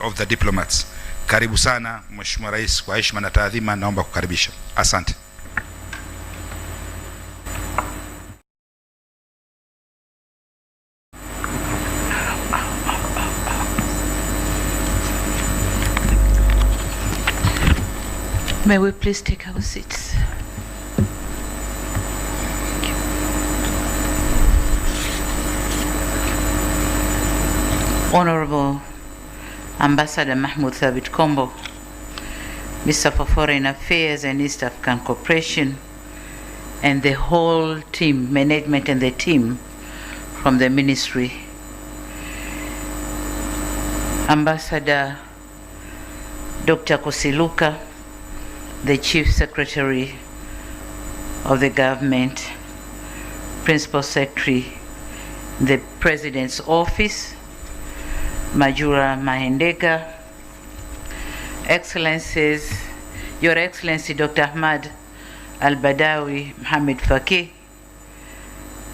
of the diplomats. Karibu sana Mheshimiwa Rais, kwa heshima na taadhima naomba kukaribisha. Asante. May we please take our seats. Honorable Ambassador Mahmoud Thabit Kombo, Mr. for Foreign Affairs and East African Cooperation, and the whole team, management and the team from the ministry. Ambassador Dr. Kosiluka, the Chief Secretary of the government, Principal Secretary, the President's Office, Majura Mahendeka, Excellencies, Your Excellency Dr. Ahmad Al-Badawi Mohamed Faki,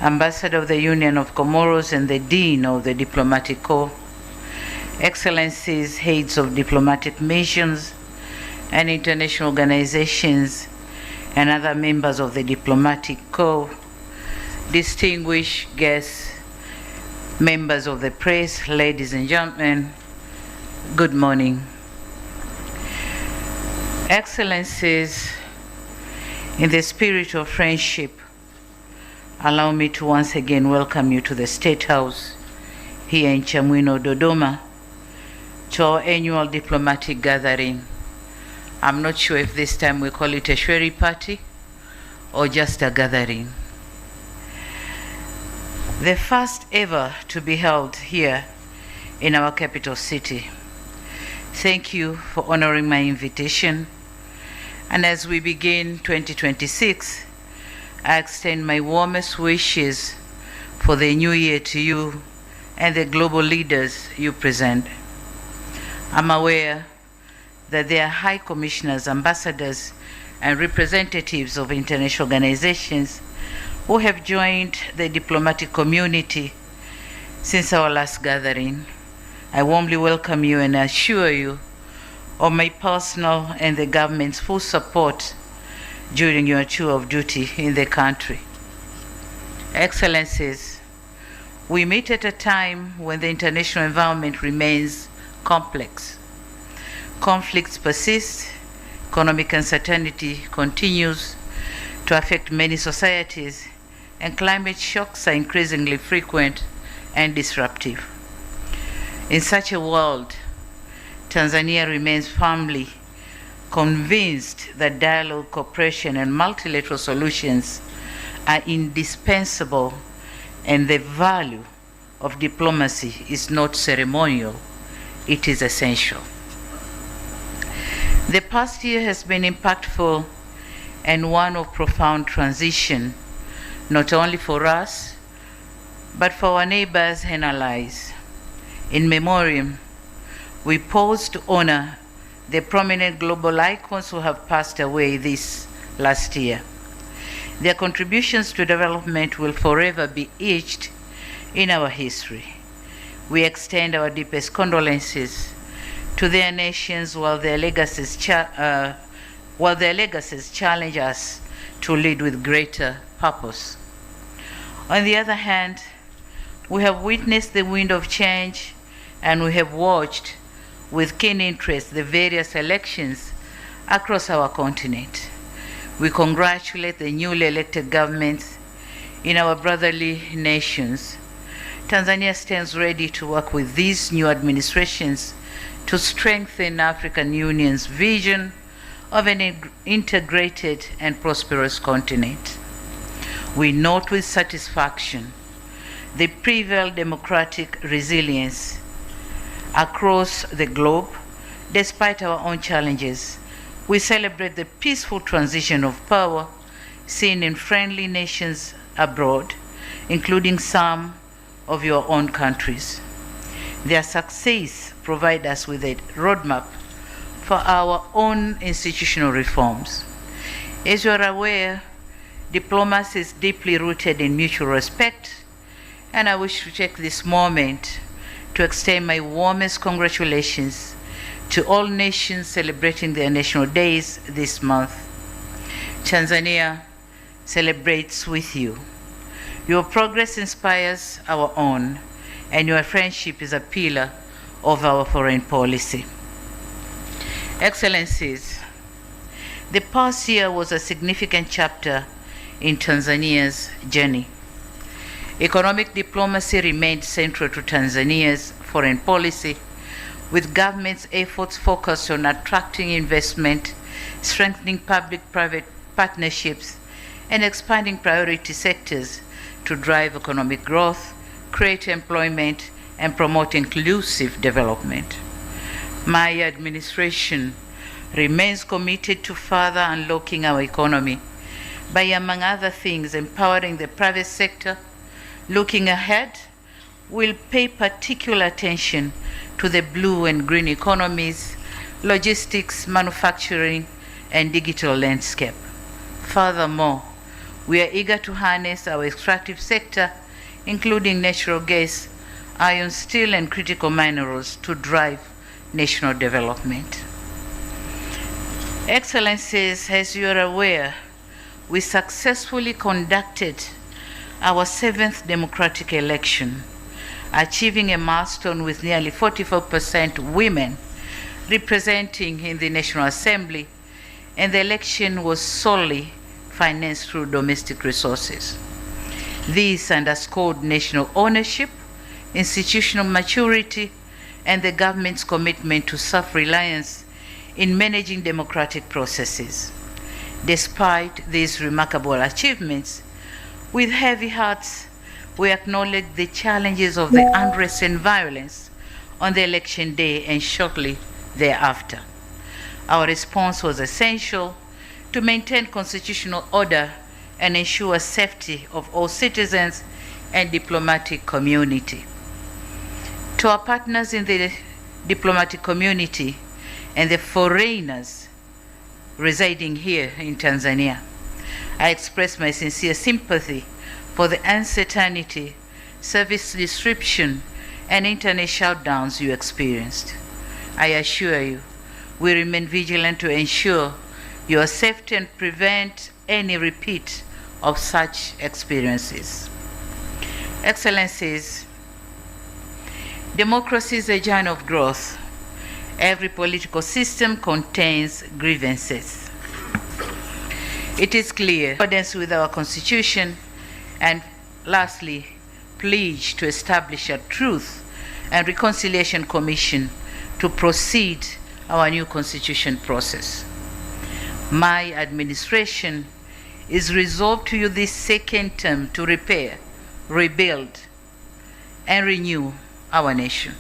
Ambassador of the Union of Comoros and the Dean of the Diplomatic Corps, Excellencies, Heads of Diplomatic Missions and International Organizations, and other members of the Diplomatic Corps, distinguished guests, members of the press, ladies and gentlemen, good morning. Excellencies, in the spirit of friendship, allow me to once again welcome you to the State House here in Chamwino, Dodoma, to our annual diplomatic gathering. I'm not sure if this time we call it a Shweri party or just a gathering. The first ever to be held here in our capital city. Thank you for honoring my invitation. And as we begin 2026, I extend my warmest wishes for the new year to you and the global leaders you present. I'm aware that there are high commissioners, ambassadors, and representatives of international organizations who have joined the diplomatic community since our last gathering. I warmly welcome you and assure you of my personal and the government's full support during your tour of duty in the country. Excellencies, we meet at a time when the international environment remains complex. Conflicts persist, economic uncertainty continues to affect many societies, and climate shocks are increasingly frequent and disruptive. In such a world, Tanzania remains firmly convinced that dialogue, cooperation, and multilateral solutions are indispensable, and the value of diplomacy is not ceremonial, it is essential. The past year has been impactful and one of profound transition, not only for us, but for our neighbors and allies. In memoriam, we pause to honor the prominent global icons who have passed away this last year. Their contributions to development will forever be etched in our history. We extend our deepest condolences to their nations while their legacies challenge us to lead with greater purpose. On the other hand, we have witnessed the wind of change, and we have watched with keen interest the various elections across our continent. We congratulate the newly elected governments in our brotherly nations. Tanzania stands ready to work with these new administrations to strengthen African Union's vision of an integrated and prosperous continent. We note with satisfaction the prevailed democratic resilience across the globe. Despite our own challenges, we celebrate the peaceful transition of power seen in friendly nations abroad, including some of your own countries. Their success provides us with a roadmap for our own institutional reforms. As you are aware, diplomacy is deeply rooted in mutual respect, and I wish to take this moment to extend my warmest congratulations To all nations celebrating their national days this month, Tanzania celebrates with you. Your progress inspires our own, and your friendship is a pillar of our foreign policy. Excellencies, the past year was a significant chapter in Tanzania's journey. Economic diplomacy remained central to Tanzania's foreign policy, with government's efforts focused on attracting investment, strengthening public-private partnerships, and expanding priority sectors to drive economic growth, create employment, and promote inclusive development. My administration remains committed to further unlocking our economy by, among other things, empowering the private sector. Looking ahead, we'll pay particular attention to the blue and green economies, logistics, manufacturing, and digital landscape. Furthermore, we are eager to harness our extractive sector, including natural gas, iron, steel, and critical minerals, to drive national development. Excellencies, as you are aware, we successfully conducted our 7th democratic election, achieving a milestone with nearly 44% women representing in the National Assembly, and the election was solely financed through domestic resources. This underscored national ownership, institutional maturity, and the government's commitment to self-reliance in managing democratic processes. Despite these remarkable achievements, with heavy hearts, we acknowledge the challenges of the unrest and violence on the election day and shortly thereafter. Our response was essential to maintain constitutional order and ensure safety of all citizens and diplomatic community. To our partners in the diplomatic community and the foreigners residing here in Tanzania, I express my sincere sympathy for the uncertainty, service disruption, and internet shutdowns you experienced. I assure you, we remain vigilant to ensure your safety and prevent any repeat of such experiences. Excellencies, democracy is a journey of growth. Every political system contains grievances. It is clear, in accordance with our Constitution, and lastly, pledge to establish a Truth and Reconciliation Commission to proceed our new constitution process. My administration is resolved to use this second term to repair, rebuild, and renew our nation.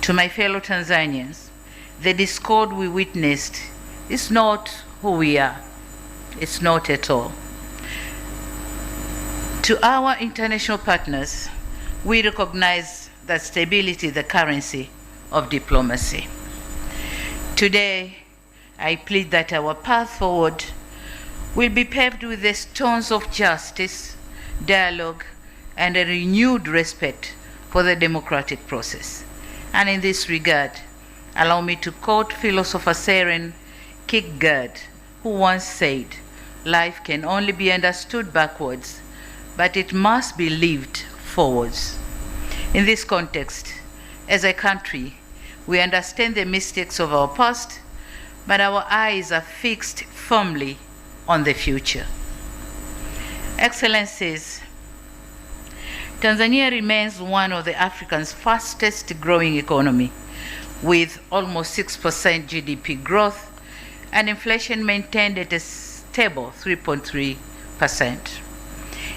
To my fellow Tanzanians, the discord we witnessed is not who we are. It's not at all. To our international partners, we recognize that stability is the currency of diplomacy. Today, I plead that our path forward will be paved with the stones of justice, dialogue, and a renewed respect for the democratic process. And in this regard, allow me to quote philosopher Søren Kierkegaard, who once said, "Life can only be understood backwards, but it must be lived forwards." In this context, as a country, we understand the mistakes of our past, but our eyes are fixed firmly on the future. Excellencies, Tanzania remains one of the Africa's fastest growing economy, with almost 6% GDP growth and inflation maintained at a stable 3.3%.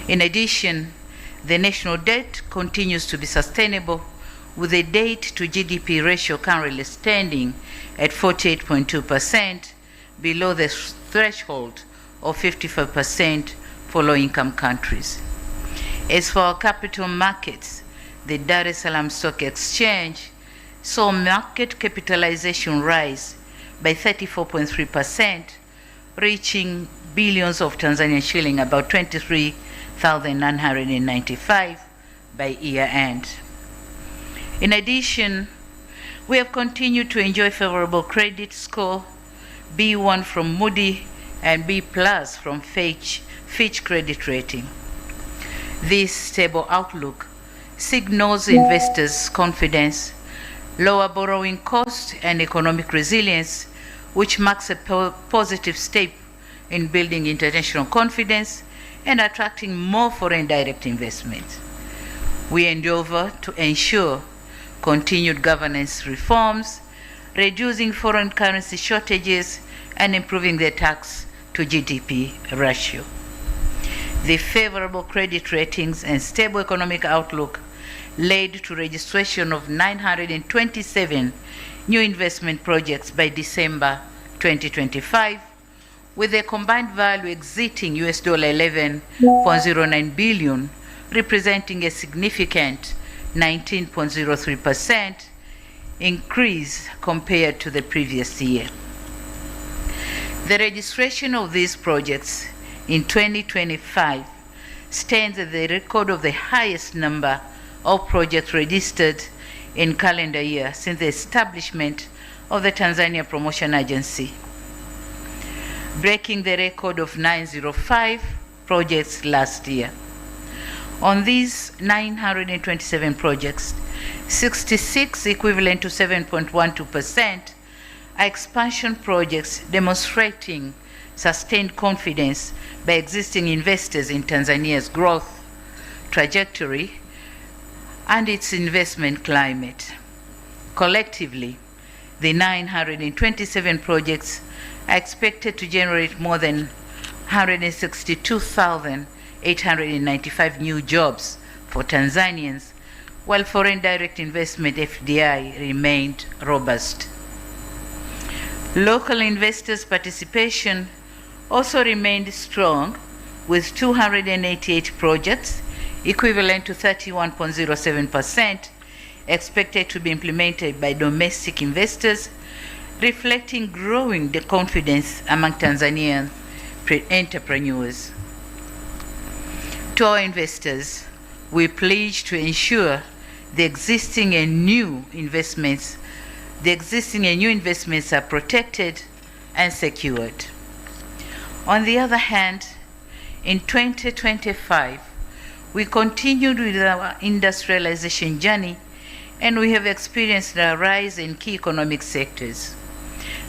In addition, the national debt continues to be sustainable, with the debt to GDP ratio currently standing at 48.2%, below the threshold of 55% for low-income countries. As for our capital markets, the Dar es Salaam Stock Exchange saw market capitalization rise by 34.3%, reaching billions of Tanzanian shilling, about 23,995 by year end. In addition, We have continued to enjoy favorable credit score, B1 from Moody and B+ from Fitch credit rating. This stable outlook signals investors' confidence, lower borrowing costs, and economic resilience, which marks a positive step in building international confidence and attracting more foreign direct investment. We endeavor to ensure continued governance reforms, reducing foreign currency shortages, and improving the tax to GDP ratio. The favorable credit ratings and stable economic outlook led to registration of 927 new investment projects by December 2025, with a combined value exceeding $11.09 billion, representing a significant 19.03% increase compared to the previous year. The registration of these projects in 2025 stands at the record of the highest number of projects registered in calendar year since the establishment of the Tanzania Promotion Agency, breaking the record of 905 projects last year. On these 927 projects, 66, equivalent to 7.12%, are expansion projects demonstrating sustained confidence by existing investors in Tanzania's growth trajectory and its investment climate. Collectively, the 927 projects are expected to generate more than 162,895 new jobs for Tanzanians, while foreign direct investment FDI remained robust. Local investors' participation also remained strong, with 288 projects, equivalent to 31.07%, expected to be implemented by domestic investors, reflecting growing confidence among Tanzanian entrepreneurs. To our investors, we pledge to ensure the existing and new investments are protected and secured. On the other hand, in 2025, we continued with our industrialization journey, and we have experienced a rise in key economic sectors.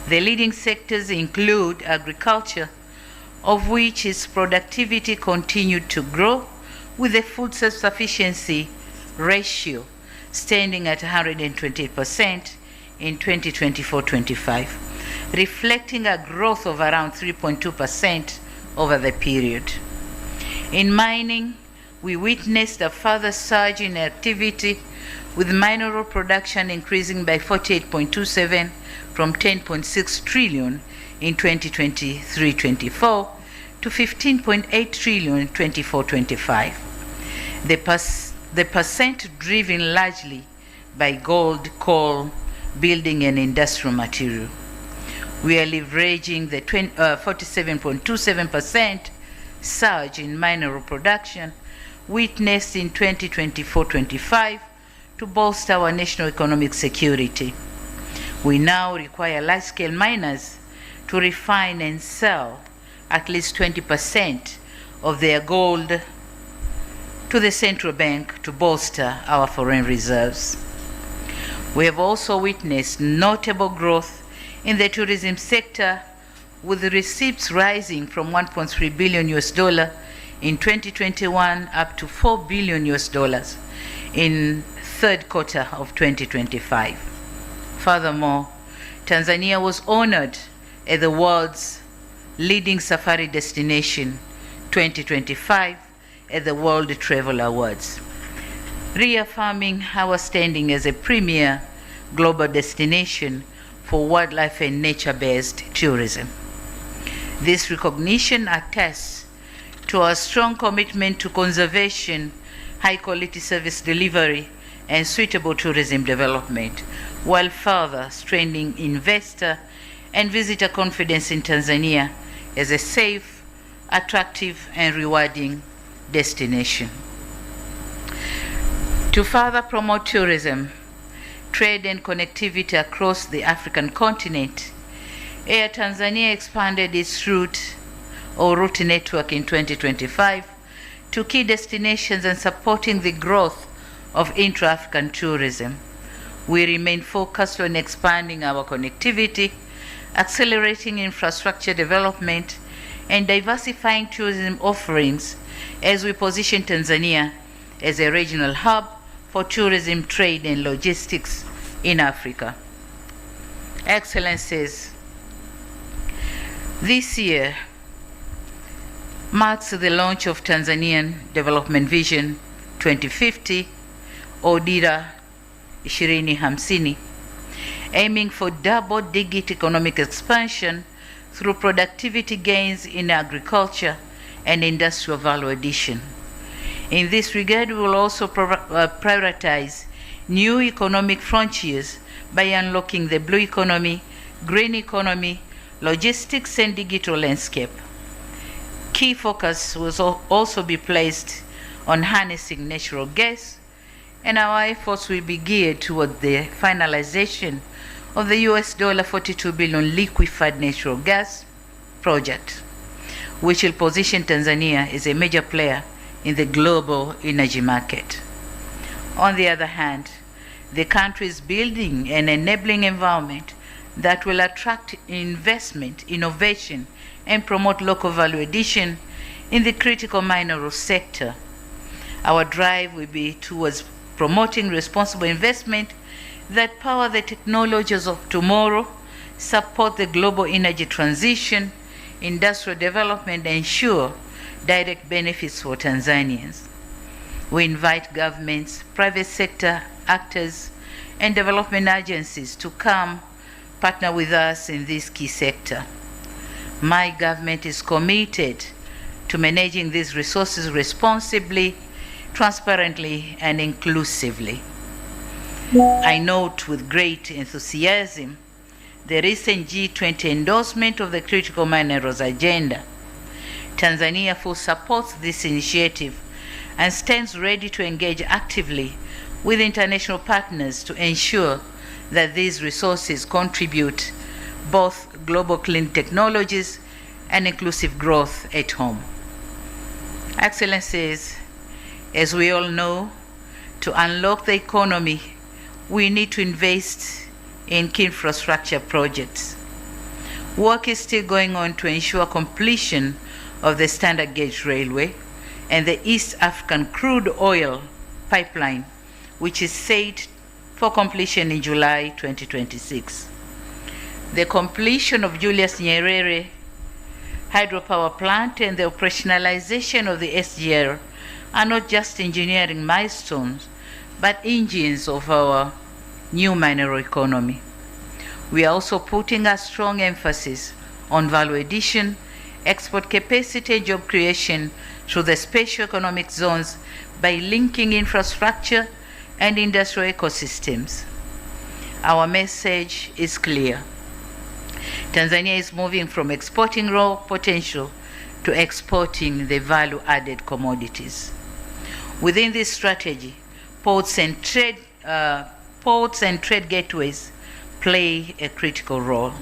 The leading sectors include agriculture, of which its productivity continued to grow, with the food self-sufficiency ratio standing at 120% in 2024-25, reflecting a growth of around 3.2% over the period. In mining, we witnessed a further surge in activity, with mineral production increasing by 48.27% from 10.6 trillion in 2023-24 to 15.8 trillion in 24-25. The percent driven largely by gold, coal, building and industrial material. We are leveraging the 47.27% surge in mineral production witnessed in 2024-25 to bolster our national economic security. We now require large-scale miners to refine and sell at least 20% of their gold to the central bank to bolster our foreign reserves. We have also witnessed notable growth in the tourism sector, with receipts rising from $1.3 billion in 2021 up to $4 billion in third quarter of 2025. Furthermore, Tanzania was honored as the world's leading safari destination 2025 at the World Travel Awards, reaffirming our standing as a premier global destination for wildlife and nature-based tourism. This recognition attests to our strong commitment to conservation, high-quality service delivery, and suitable tourism development, while further strengthening investor and visitor confidence in Tanzania as a safe, attractive, and rewarding destination. To further promote tourism, trade and connectivity across the African continent, Air Tanzania expanded its route network in 2025 to key destinations and supporting the growth of intra-African tourism. We remain focused on expanding our connectivity, accelerating infrastructure development, and diversifying tourism offerings as we position Tanzania as a regional hub for tourism, trade, and logistics in Africa. Excellencies, this year marks the launch of Tanzanian Development Vision 2050, or Dira 2050, aiming for double-digit economic expansion through productivity gains in agriculture and industrial value addition. In this regard, we will also prioritize new economic frontiers by unlocking the blue economy, green economy, logistics, and digital landscape. Key focus will also be placed on harnessing natural gas, and our efforts will be geared toward the finalization of the $42 billion liquefied natural gas project, which will position Tanzania as a major player in the global energy market. On the other hand, the country is building an enabling environment that will attract investment, innovation, and promote local value addition in the critical mineral sector. Our drive will be towards promoting responsible investment that power the technologies of tomorrow, support the global energy transition, industrial development, and ensure direct benefits for Tanzanians. We invite governments, private sector actors, and development agencies to come partner with us in this key sector. My government is committed to managing these resources responsibly, transparently, and inclusively. I note with great enthusiasm the recent G20 endorsement of the critical minerals agenda. Tanzania fully supports this initiative and stands ready to engage actively with international partners to ensure that these resources contribute both global clean technologies and inclusive growth at home. Excellencies, as we all know, to unlock the economy, we need to invest in key infrastructure projects. Work is still going on to ensure completion of the standard gauge railway and the East African crude oil pipeline, which is set for completion in July 2026. The completion of Julius Nyerere hydropower plant and the operationalization of the SGR are not just engineering milestones, but engines of our new mineral economy. We are also putting a strong emphasis on value addition, export capacity, and job creation through the special economic zones by linking infrastructure and industrial ecosystems. Our message is clear. Tanzania is moving from exporting raw potential to exporting the value-added commodities. Within this strategy, ports and trade gateways play a critical role.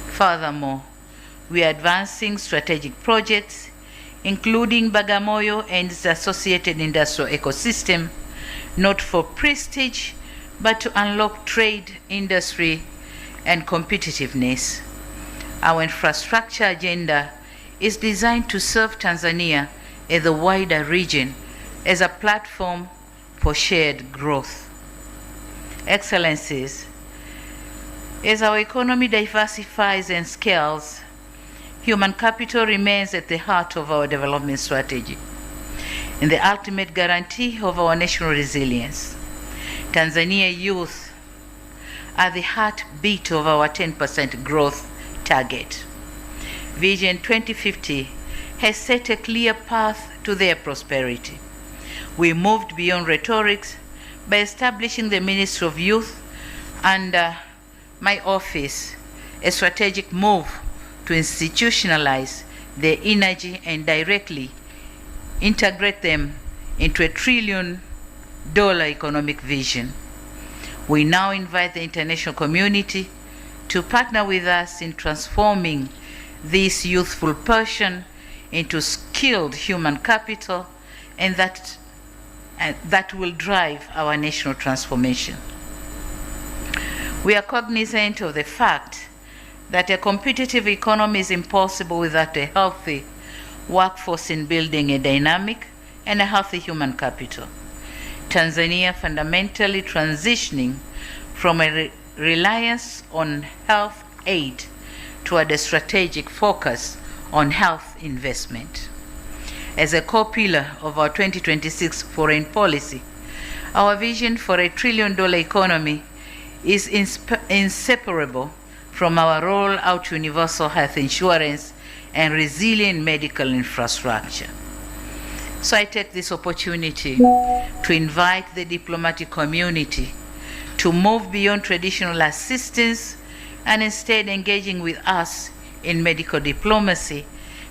Furthermore, we are advancing strategic projects, including Bagamoyo and its associated industrial ecosystem, not for prestige, but to unlock trade, industry, and competitiveness. Our infrastructure agenda is designed to serve Tanzania and the wider region as a platform for shared growth. Excellencies, as our economy diversifies and scales, human capital remains at the heart of our development strategy and the ultimate guarantee of our national resilience. Tanzania youth are the heartbeat of our 10% growth target. Vision 2050 has set a clear path to their prosperity. We moved beyond rhetorics by establishing the Ministry of Youth under my office, a strategic move to institutionalize their energy and directly integrate them into a $1 trillion economic vision. We now invite the international community to partner with us in transforming this youthful person into skilled human capital, and that will drive our national transformation. We are cognizant of the fact that a competitive economy is impossible without a healthy workforce in building a dynamic and a healthy human capital. Tanzania fundamentally transitioning from a reliance on health aid toward a strategic focus on health investment. As a core pillar of our 2026 foreign policy, our vision for a $1 trillion economy is inseparable from our roll out universal health insurance and resilient medical infrastructure. So I take this opportunity to invite the diplomatic community to move beyond traditional assistance and instead engaging with us in medical diplomacy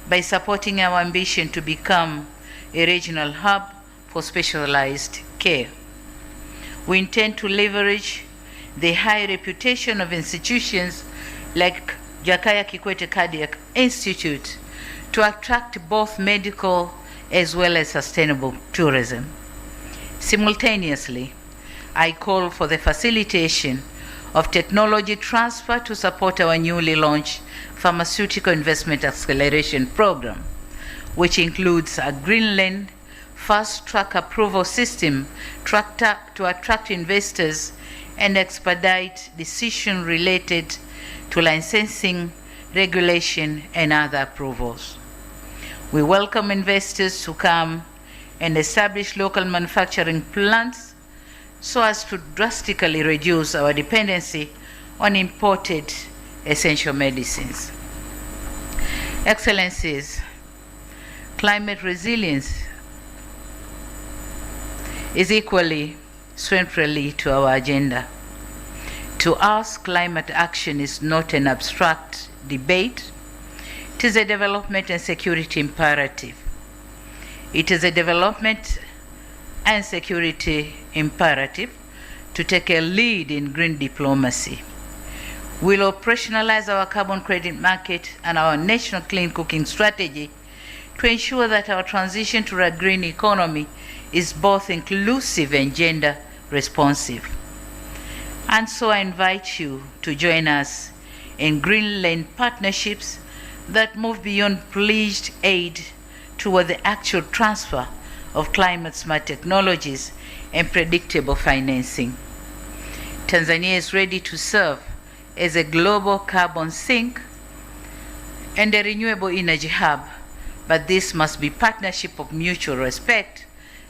by supporting our ambition to become a regional hub for specialized care. We intend to leverage the high reputation of institutions like Jakaya Kikwete Cardiac Institute to attract both medical as well as sustainable tourism. Simultaneously, I call for the facilitation of technology transfer to support our newly launched Pharmaceutical Investment Acceleration Program, which includes a Greenland fast-track approval system to attract investors and expedite decisions related to licensing, regulation, and other approvals. We welcome investors to come and establish local manufacturing plants so as to drastically reduce our dependency on imported essential medicines. Excellencies, climate resilience is equally centrally to our agenda. To us, climate action is not an abstract debate. It is a development and security imperative. It is a development and security imperative to take a lead in green diplomacy. We'll operationalize our carbon credit market and our national clean cooking strategy to ensure that our transition to a green economy is both inclusive and gender responsive. And so I invite you to join us in Greenland partnerships that move beyond pledged aid toward the actual transfer of climate-smart technologies and predictable financing. Tanzania is ready to serve as a global carbon sink and a renewable energy hub, but this must be partnership of mutual respect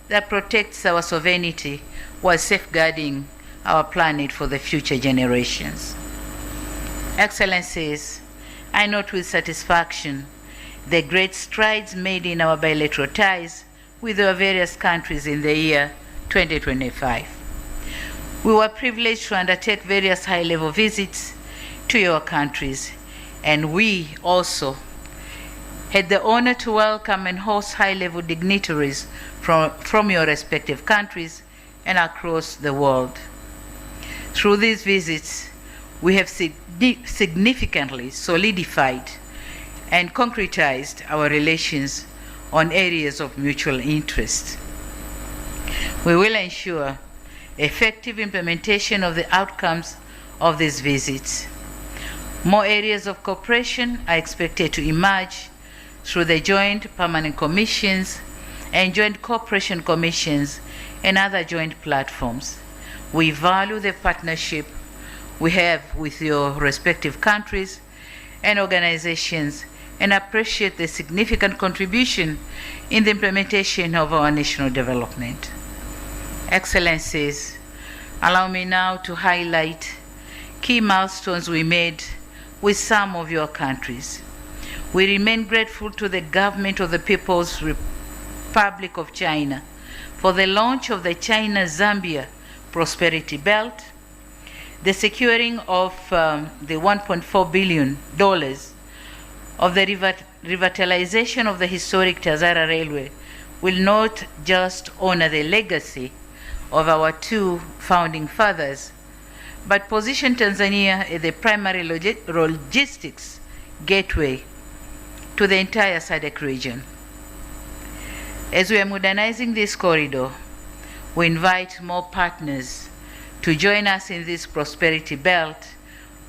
that protects our sovereignty while safeguarding our planet for the future generations. Excellencies, I note with satisfaction the great strides made in our bilateral ties with our various countries in the year 2025. We were privileged to undertake various high-level visits to your countries, and we also had the honor to welcome and host high-level dignitaries from your respective countries and across the world. Through these visits, we have significantly solidified and concretized our relations on areas of mutual interest. We will ensure effective implementation of the outcomes of these visits. More areas of cooperation are expected to emerge through the joint permanent commissions and joint cooperation commissions and other joint platforms. We value the partnership we have with your respective countries and organizations and appreciate the significant contribution in the implementation of our national development. Excellencies, allow me now to highlight key milestones we made with some of your countries. We remain grateful to the government of the People's Republic of China for the launch of the China-Zambia Prosperity Belt, the securing of the $1.4 billion of the revitalization of the historic Tazara Railway will not just honor the legacy of our two founding fathers, but position Tanzania as the primary logistics gateway to the entire SADC region. As we are modernizing this corridor, we invite more partners to join us in this prosperity belt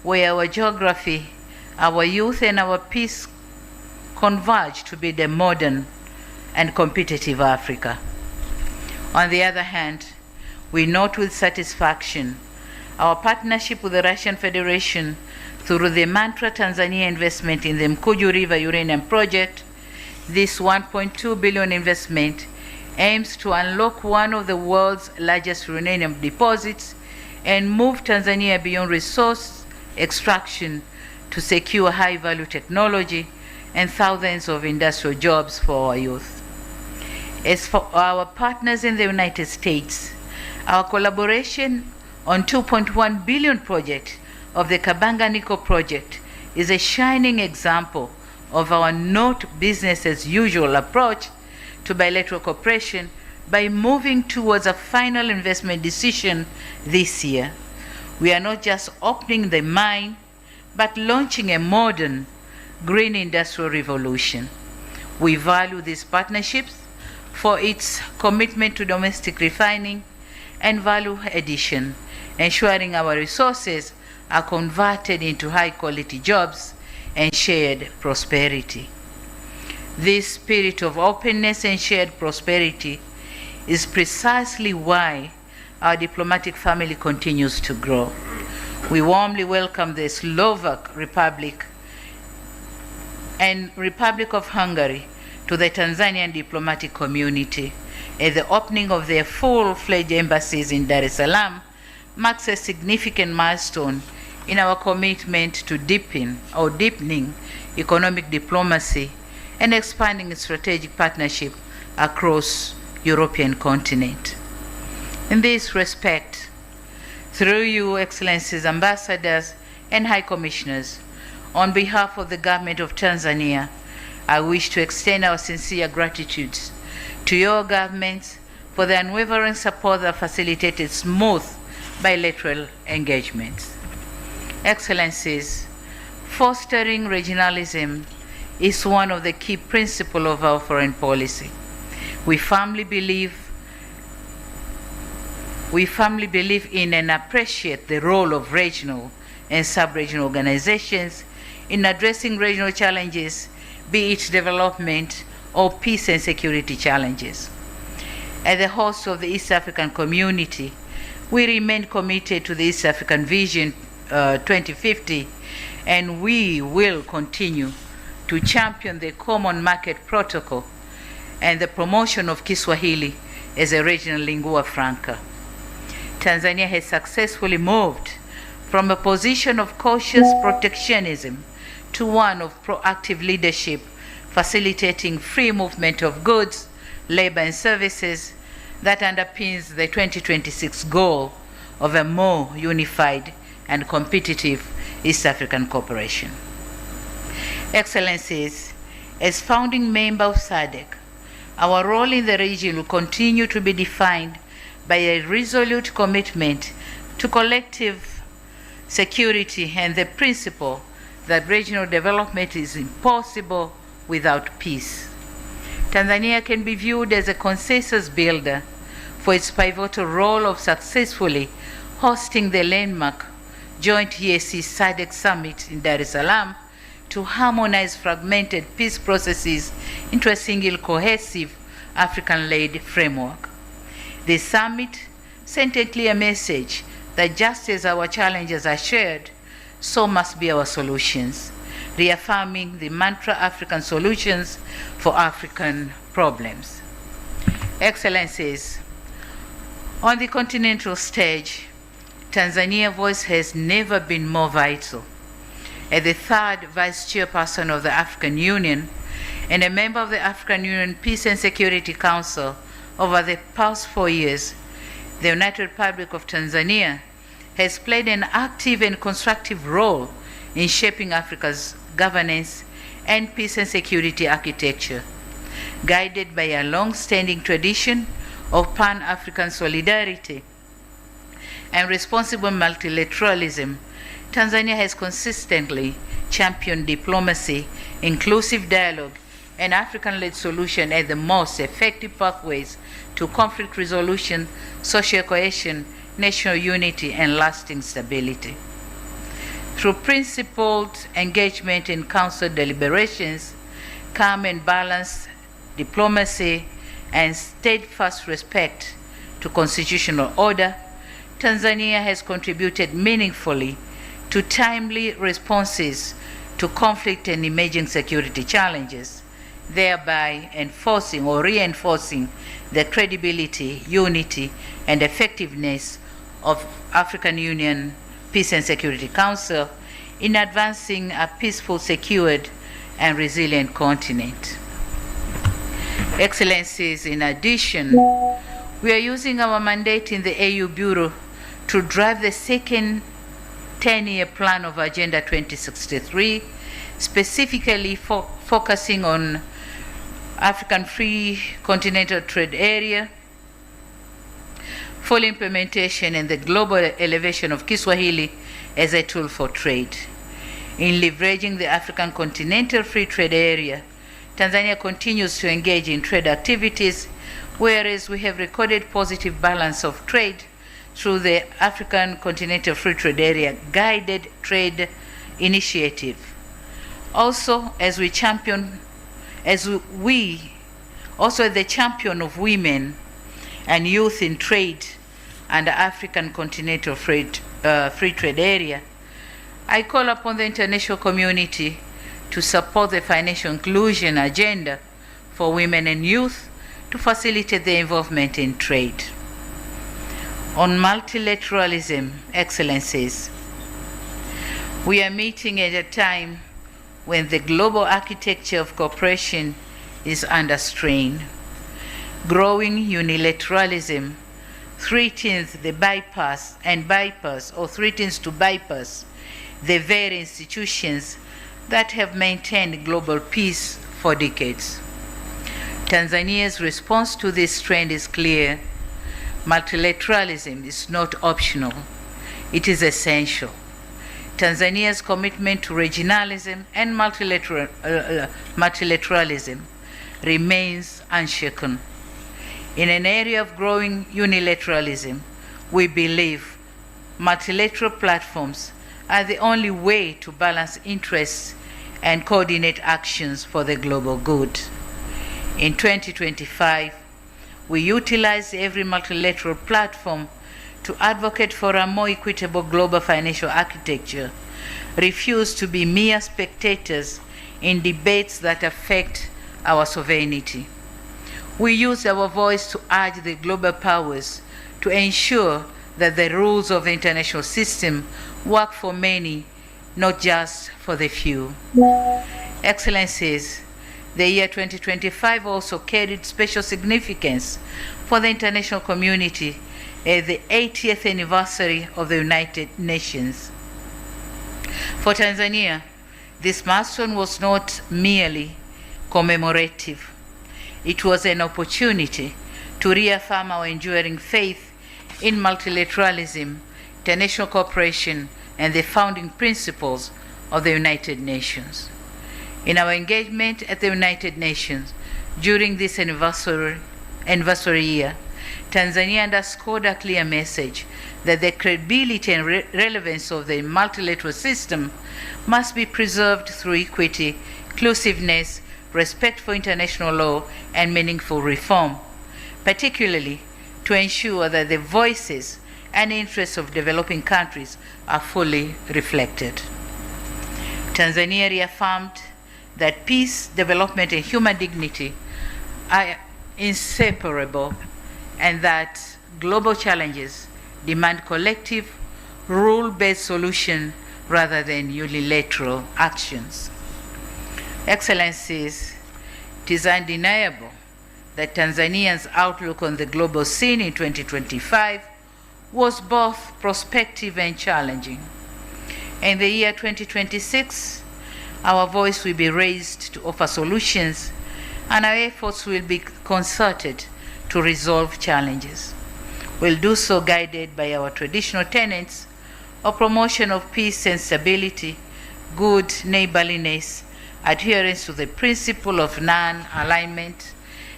where our geography, our youth, and our peace converge to be the modern and competitive Africa. On the other hand, we note with satisfaction our partnership with the Russian Federation through the Mantra Tanzania investment in the Mkuju River uranium project. This 1.2 billion investment aims to unlock one of the world's largest uranium deposits and move Tanzania beyond resource extraction to secure high-value technology and thousands of industrial jobs for our youth. As for our partners in the United States, our collaboration on 2.1 billion project of the Kabanga Nickel project is a shining example of our not business as usual approach to bilateral cooperation by moving towards a final investment decision this year. We are not just opening the mine, but launching a modern green industrial revolution. We value these partnerships for its commitment to domestic refining and value addition, ensuring our resources are converted into high-quality jobs and shared prosperity. This spirit of openness and shared prosperity is precisely why our diplomatic family continues to grow. We warmly welcome the Slovak Republic and Republic of Hungary to the Tanzanian diplomatic community, as the opening of their full-fledged embassies in Dar es Salaam marks a significant milestone in our commitment to deepening economic diplomacy and expanding strategic partnership across European continent. In this respect, through you, Excellencies, Ambassadors, and High Commissioners, on behalf of the Government of Tanzania, I wish to extend our sincere gratitude to your governments for the unwavering support that facilitated smooth bilateral engagements. Excellencies, fostering regionalism is one of the key principles of our foreign policy. We firmly believe in and appreciate the role of regional and sub-regional organizations in addressing regional challenges, be it development or peace and security challenges. As the host of the East African community, we remain committed to the East African Vision 2050, and we will continue to champion the Common Market Protocol and the promotion of Kiswahili as a regional lingua franca. Tanzania has successfully moved from a position of cautious protectionism to one of proactive leadership, facilitating free movement of goods, labor, and services that underpins the 2026 goal of a more unified and competitive East African cooperation. Excellencies, as founding member of SADC, our role in the region will continue to be defined by a resolute commitment to collective security and the principle that regional development is impossible without peace. Tanzania can be viewed as a consensus builder for its pivotal role of successfully hosting the landmark joint EAC SADC summit in Dar es Salaam to harmonize fragmented peace processes into a single cohesive African-led framework. This summit sent a clear message that just as our challenges are shared, so must be our solutions, reaffirming the mantra African solutions for African problems. Excellencies, on the continental stage, Tanzania's voice has never been more vital. As the third vice chairperson of the African Union and a member of the African Union Peace and Security Council over the past 4 years, the United Republic of Tanzania has played an active and constructive role in shaping Africa's governance and peace and security architecture, guided by a long-standing tradition of Pan-African solidarity and responsible multilateralism, Tanzania has consistently championed diplomacy, inclusive dialogue, and African-led solution as the most effective pathways to conflict resolution, social cohesion, national unity, and lasting stability. Through principled engagement in council deliberations, calm and balanced diplomacy, and steadfast respect to constitutional order, Tanzania has contributed meaningfully to timely responses to conflict and emerging security challenges, thereby enforcing or reinforcing the credibility, unity, and effectiveness of African Union Peace and Security Council in advancing a peaceful, secured, and resilient continent. Excellencies, in addition, we are using our mandate in the AU Bureau to drive the second 10-year plan of Agenda 2063, specifically focusing on African Free Continental Trade Area, full implementation and the global elevation of Kiswahili as a tool for trade. In leveraging the African Continental Free Trade Area, Tanzania continues to engage in trade activities, whereas we have recorded positive balance of trade through the African Continental Free Trade Area Guided Trade Initiative. Also, as the champion of women and youth in trade under African Continental Free Trade Area, I call upon the international community to support the financial inclusion agenda for women and youth to facilitate their involvement in trade. On multilateralism, Excellencies, we are meeting at a time when the global architecture of cooperation is under strain. Growing unilateralism threatens to bypass the very institutions that have maintained global peace for decades. Tanzania's response to this trend is clear. Multilateralism is not optional, it is essential. Tanzania's commitment to regionalism and multilateralism remains unshaken. In an area of growing unilateralism, we believe multilateral platforms are the only way to balance interests and coordinate actions for the global good. In 2025, we utilize every multilateral platform to advocate for a more equitable global financial architecture, refuse to be mere spectators in debates that affect our sovereignty. We use our voice to urge the global powers to ensure that the rules of the international system work for many, not just for the few. Excellencies, the year 2025 also carried special significance for the international community as the 80th anniversary of the United Nations. For Tanzania, this milestone was not merely commemorative. It was an opportunity to reaffirm our enduring faith in multilateralism, international cooperation, and the founding principles of the United Nations. In our engagement at the United Nations during this anniversary year, Tanzania underscored a clear message that the credibility and relevance of the multilateral system must be preserved through equity, inclusiveness, respect for international law, and meaningful reform, particularly to ensure that the voices and interests of developing countries are fully reflected. Tanzania reaffirmed that peace, development, and human dignity are inseparable, and that global challenges demand collective, rule-based solution rather than unilateral actions. Excellencies, it is undeniable that Tanzania's outlook on the global scene in 2025 was both prospective and challenging. In the year 2026, our voice will be raised to offer solutions, and our efforts will be concerted to resolve challenges. will do so guided by our traditional tenets of promotion of peace and stability, good neighborliness, adherence to the principle of non-alignment,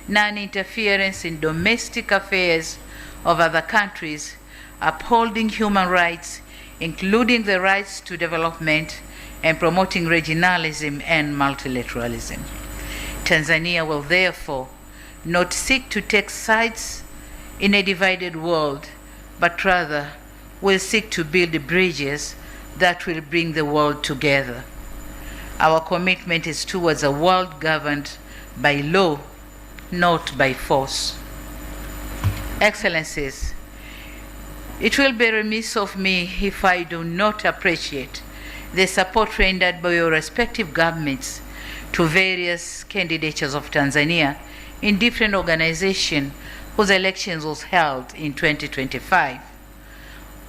non-interference in domestic affairs of other countries, upholding human rights, including the rights to development, and promoting regionalism and multilateralism. Tanzania will therefore not seek to take sides in a divided world, but rather will seek to build bridges that will bring the world together. Our commitment is towards a world governed by law, not by force. Excellencies, it will be remiss of me if I do not appreciate the support rendered by your respective governments to various candidatures of Tanzania in different organizations whose elections was held in 2025.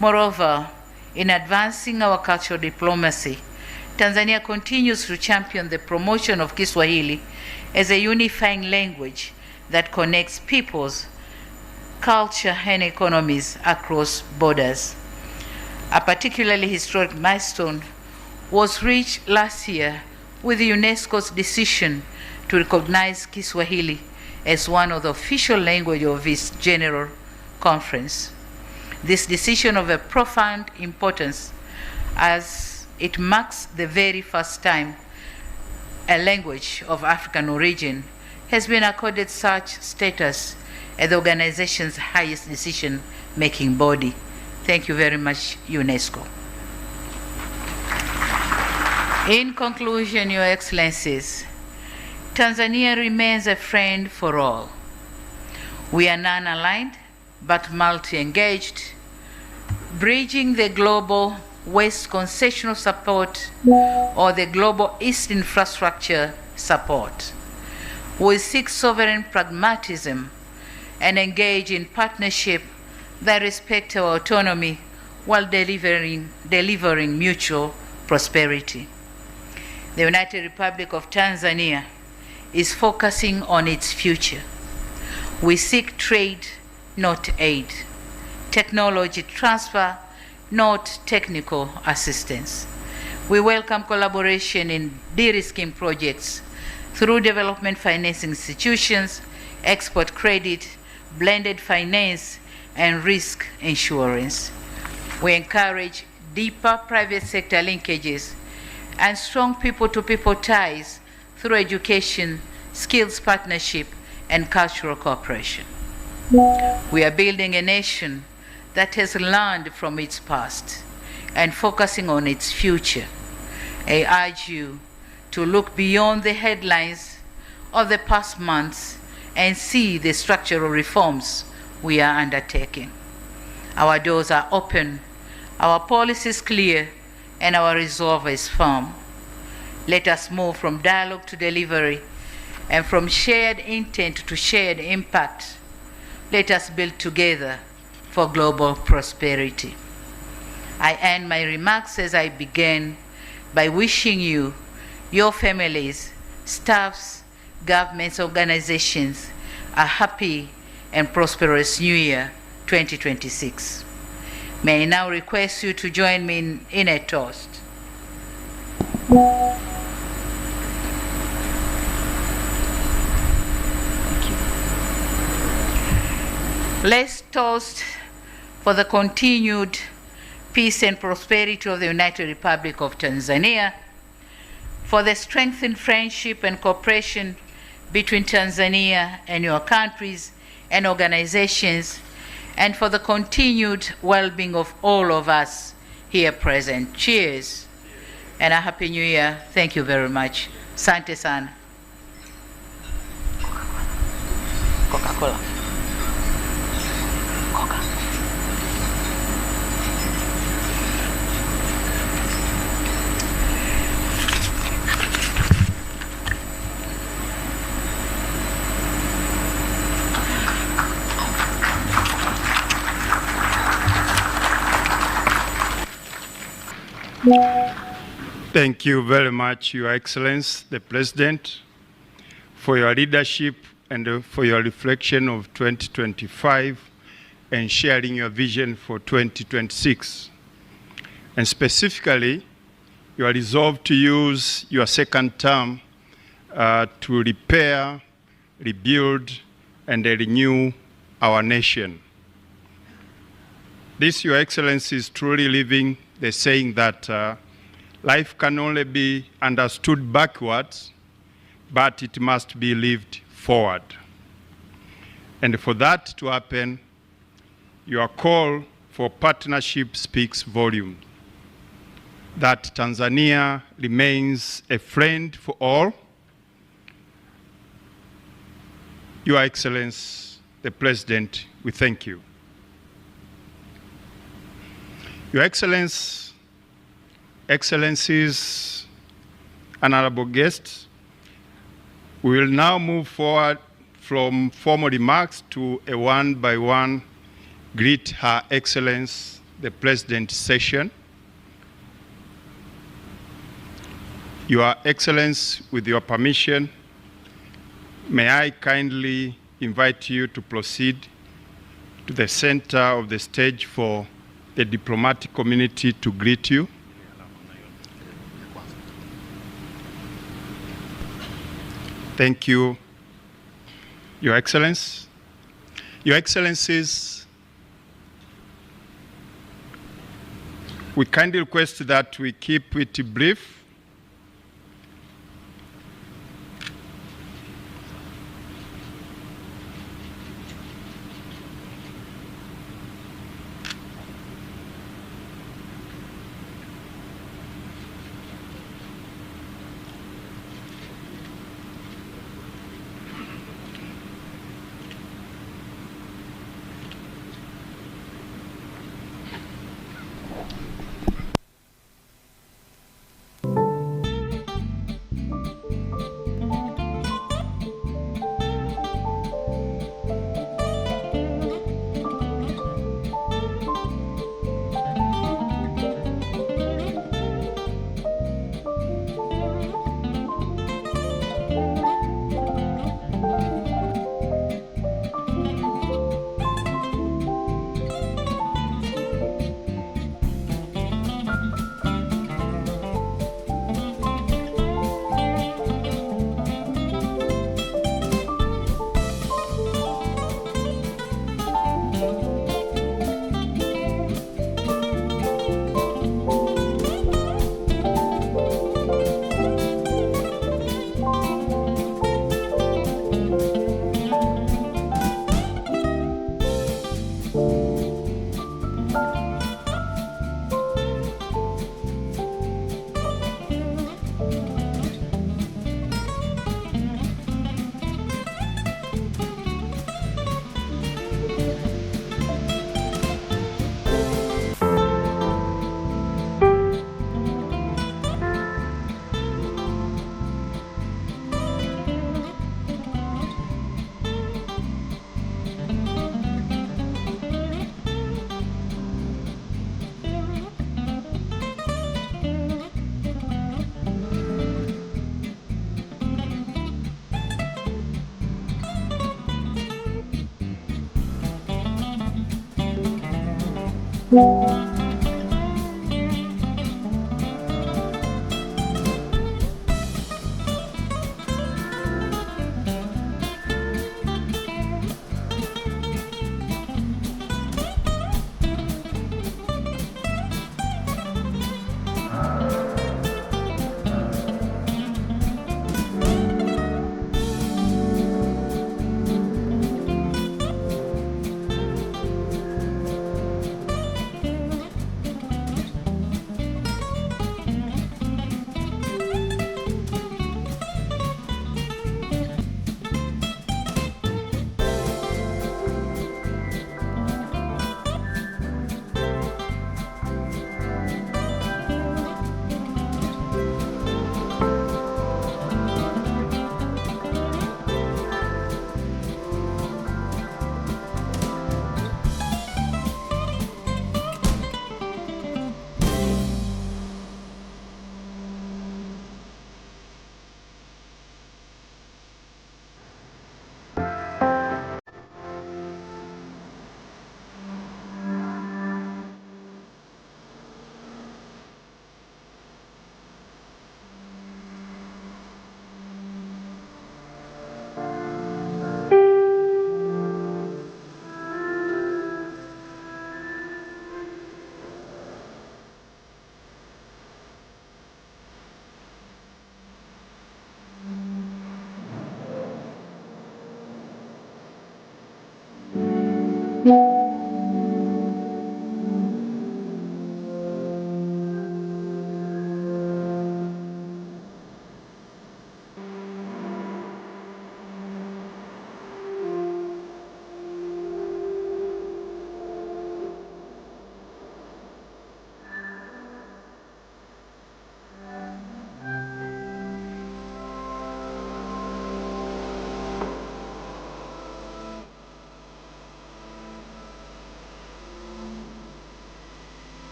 Moreover, in advancing our cultural diplomacy, Tanzania continues to champion the promotion of Kiswahili as a unifying language that connects peoples, culture, and economies across borders. A particularly historic milestone was reached last year with UNESCO's decision to recognize Kiswahili as one of the official languages of its General Conference. This decision of a profound importance, as it marks the very first time a language of African origin has been accorded such status as the organization's highest decision-making body. Thank you very much, UNESCO. In conclusion, Your Excellencies, Tanzania remains a friend for all. We are non-aligned but multi-engaged, bridging the global West concessional support or the global East infrastructure support. We seek sovereign pragmatism and engage in partnership that respect our autonomy while delivering mutual prosperity. The United Republic of Tanzania is focusing on its future. We seek trade, not aid, technology transfer, not technical assistance. We welcome collaboration in de-risking projects through development financing institutions, export credit, blended finance, and risk insurance. We encourage deeper private sector linkages and strong people-to-people ties through education, skills partnership, and cultural cooperation. We are building a nation that has learned from its past and focusing on its future. I urge you to look beyond the headlines of the past months and see the structural reforms we are undertaking. Our doors are open, our policy is clear, and our resolve is firm. Let us move from dialogue to delivery and from shared intent to shared impact. Let us build together for global prosperity. I end my remarks as I began by wishing you, your families, staffs, governments, organizations a happy and prosperous New Year 2026. May I now request you to join me in a toast. Let's toast for the continued peace and prosperity of the United Republic of Tanzania, for the strengthened friendship and cooperation between Tanzania and your countries and organizations, and for the continued well-being of all of us here present. Cheers, and a Happy New Year. Thank you very much. Asante sana. Coca-Cola. Coca. Thank you very much, Your Excellency, the President, for your leadership and for your reflection of 2025 and sharing your vision for 2026. And specifically, you are resolved to use your second term to repair, rebuild, and renew our nation. This, Your Excellency, is truly living the saying that life can only be understood backwards, but it must be lived forward. And for that to happen, your call for partnership speaks volumes. That Tanzania remains a friend for all. Your Excellency, the President, we thank you. Your Excellencies, honorable guests, we will now move forward from formal remarks to a one-by-one greet Her Excellency the President session. Your Excellency, with your permission, may I kindly invite you to proceed to the center of the stage for the diplomatic community to greet you. Thank you, Your Excellency. Your Excellencies, we kindly request that we keep it brief.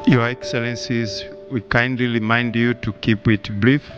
Your Excellencies, we kindly remind you to keep it brief.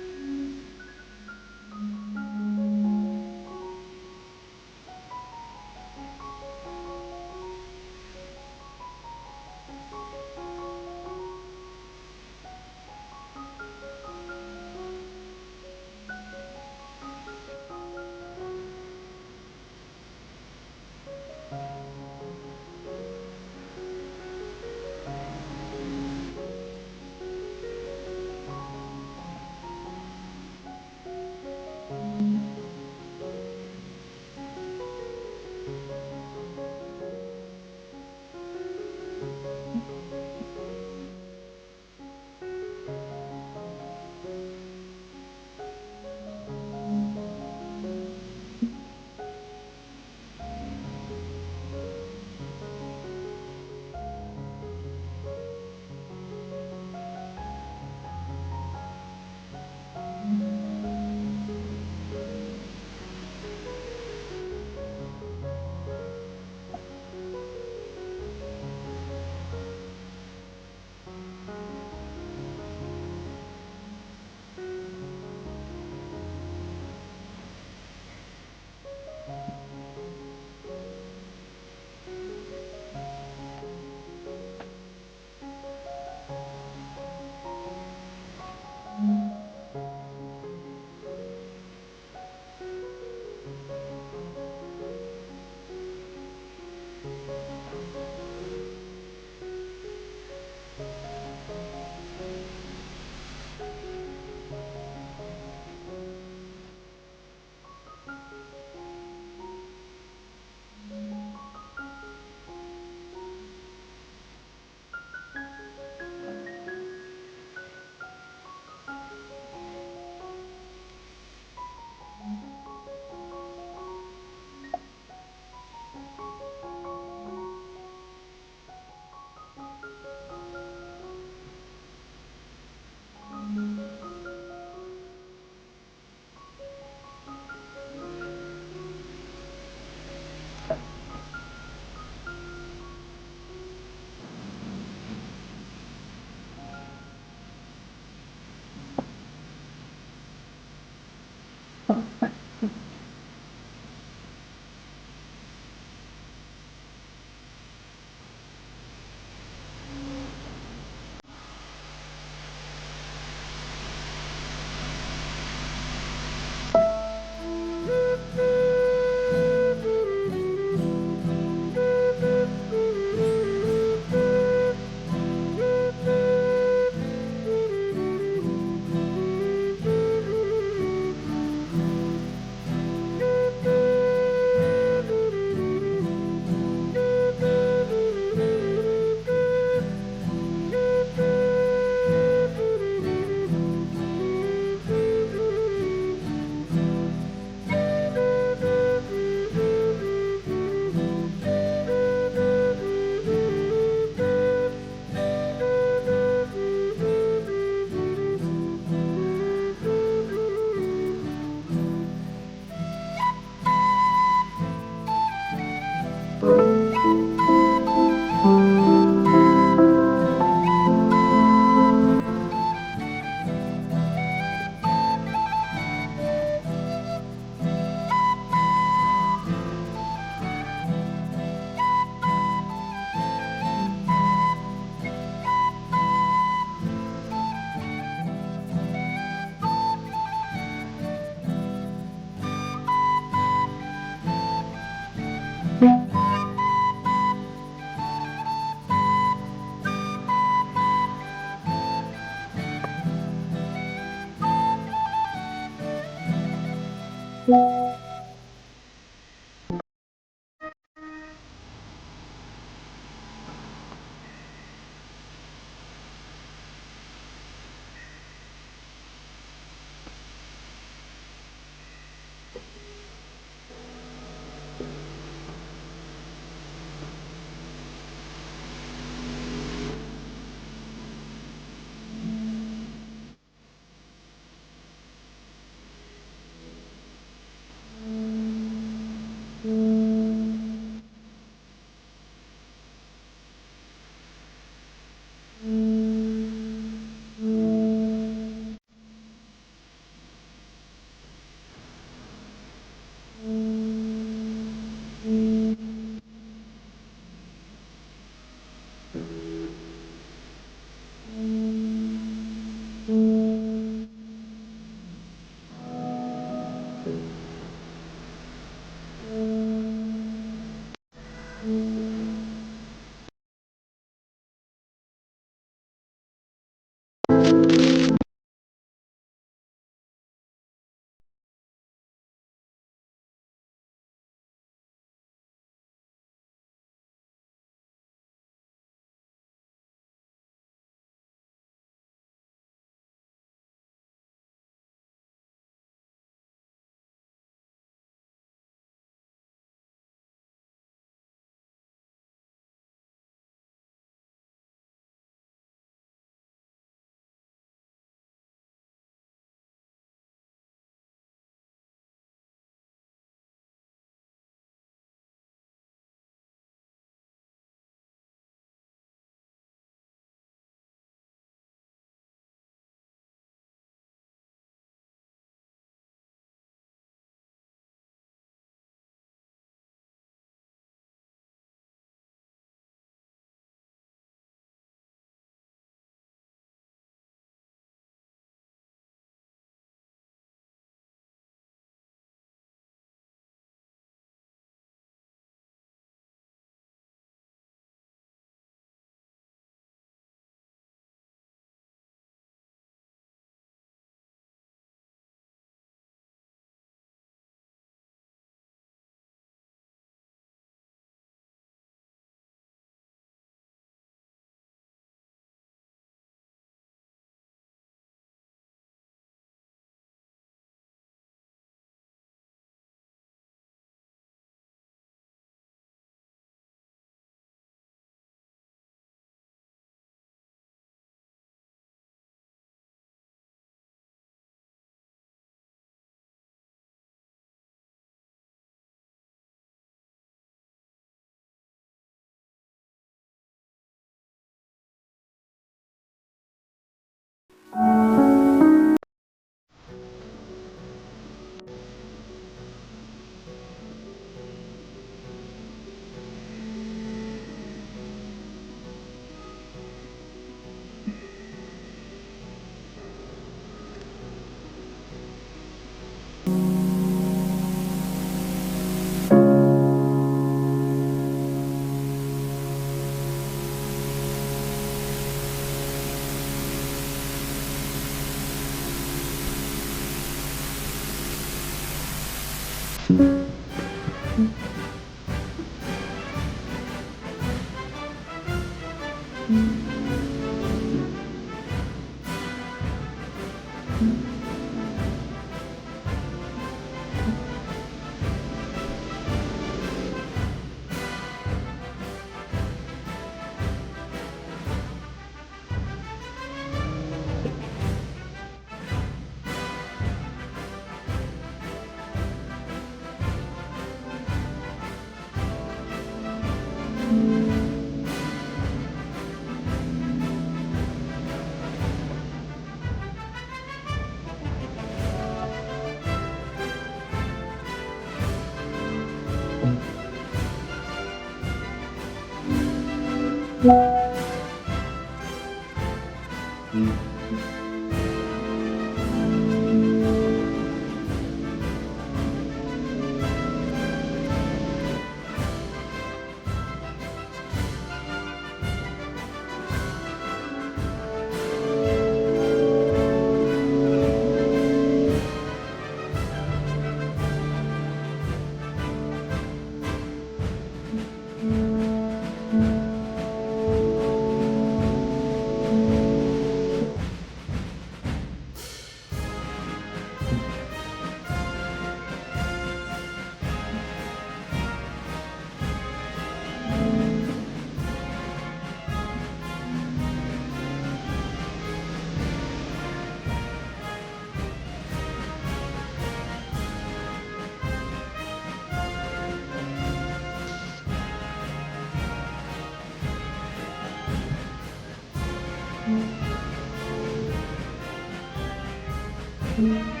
Thank you.